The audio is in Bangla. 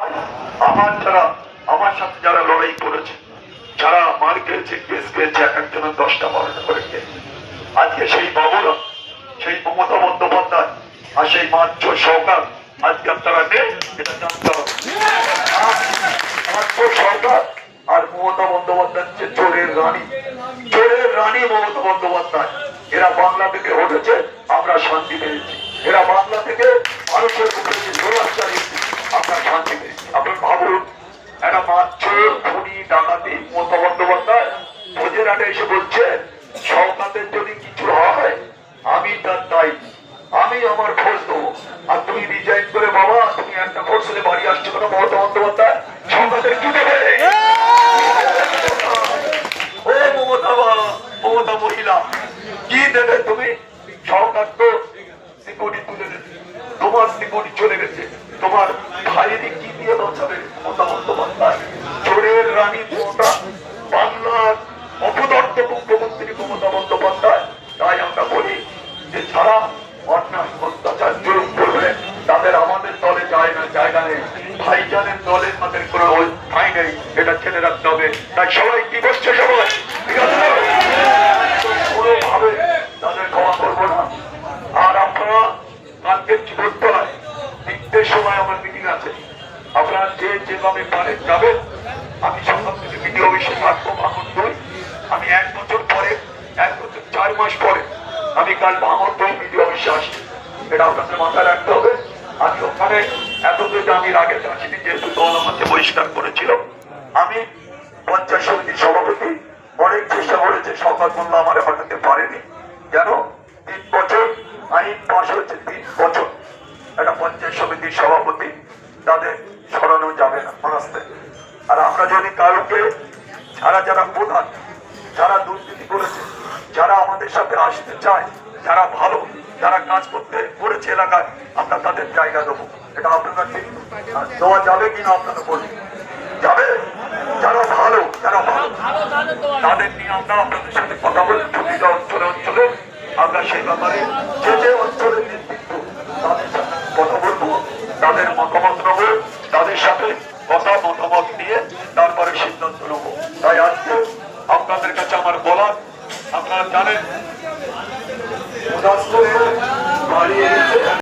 আমার যারা আমার সাথে যারা লড়াই করেছে, যারা মার খেয়েছে, কেস খেয়েছে, এক একজন 10টা 12টা করে খেয়েছে, আজকে সেই বাবুরা, সেই মমতা বন্দ্যোপাধ্যায় আর সেই মাত্র সরকার আজকে আপনারা নেই, এটা জানতে হবে। মাত্র সরকার আর মমতা বন্দ্যোপাধ্যায় হচ্ছে চোরের রানী, চোরের রানী মমতা বন্দ্যোপাধ্যায়। এরা বাংলা থেকে উঠেছে, আমরা শান্তি পেয়েছি। এরা বাংলা থেকে মানুষের মুখে যে জোরাজ চালিয়েছে, আমরা শান্তি পেয়েছি। আপনার ভাবুন, একটা মারচোর, খুনি, ডাকাতি মমতা বন্দ্যোপাধ্যায় ভোজের আগে এসে বলছে সরকারের যদি কিছু হয় আমি তার দায়ী, আমি আমার খোঁজ দেবো। আর তুমি রিজাইন করে বাবা তুমি একটা খোঁজ হলে বাড়ি আসছো কেন মমতা বন্দ্যোপাধ্যায়? সরকারের কি দেবে? ও মমতা মমতা মহিলা কি দেবে তুমি? সরকার তো সিকিউরিটি তুলে দিচ্ছে, তোমার সিকিউরিটি চলে গেছে, তোমার ভাইয়েরই কি দিয়ে বাঁচাবে মমতা বন্দ্যোপাধ্যায়? চোরের রানী মমতা, বাংলার অপদার্থ মুখ্যমন্ত্রী মমতা বন্দ্যোপাধ্যায়। তাই আমরা বলি যে যারা অন্যায় অত্যাচার জুলুম করবে তাদের আমাদের দলে যায় না, জায়গা নেই। ভাইজানের দলে তাদের কোনো ঠাঁই নেই, এটা ছেড়ে রাখতে হবে। তাই সবাই কি বসছে, সবাই ঠিক আছে, কোনোভাবে তাদের ক্ষমা করবো না। আর আপনারা কালকে কি করতে হয়, 3টের সময় আমার মিটিং আছে, আপনারা যে যেভাবে পারেন যাবেন। আমি সকাল থেকে মিডিয়া অফিসে থাকবো ভাঙন 2। আমি 1 বছর পরে, 1 বছর 4 মাস পরে আমি কাল ভাঙন 2 মিডিয়া অফিসে আসি, এটা আপনাদের মাথায় রাখতে হবে। আমি ওখানে এতদিন আমি আগে আসিনি, যেহেতু দল আমাকে বহিষ্কার করেছিল। আমি পঞ্চায়েত সমিতির সভাপতি, অনেক চেষ্টা করেছে, সরকার বললো আমার হঠাতে পারেনি। কেন? 3 বছর আইন পাশ হয়েছে, 3 বছর একটা পঞ্চায়েত সমিতির সভাপতি, তাদের সরানো যাবে না মনস্তে। আর আমরা যদি কারোকে যারা যারা প্রধান, যারা দুর্নীতি করেছে, যারা আমাদের সাথে আসতে চায়, যারা ভালো, যারা কাজ করতে করেছে এলাকায়, আমরা তাদের জায়গা দেবো। এটা আপনারা ঠিক দেওয়া যাবে কিনা আপনারা বলুন? যাবে? যারা ভালো, যারা ভালো তাদের নিয়ে আমরা আপনাদের সাথে কথা বলি। প্রতিটা অঞ্চলে অঞ্চলে আমরা সেই ব্যাপারে যে যে অঞ্চলের নেতৃত্ব তাদের সাথে কথা বলবো, তাদের মতামত নেবো, তাদের সাথে মতামত নিয়ে তারপরে সিদ্ধান্ত নেবো। তাই আজকে আপনাদের কাছে আমার বলার, আপনারা জানেন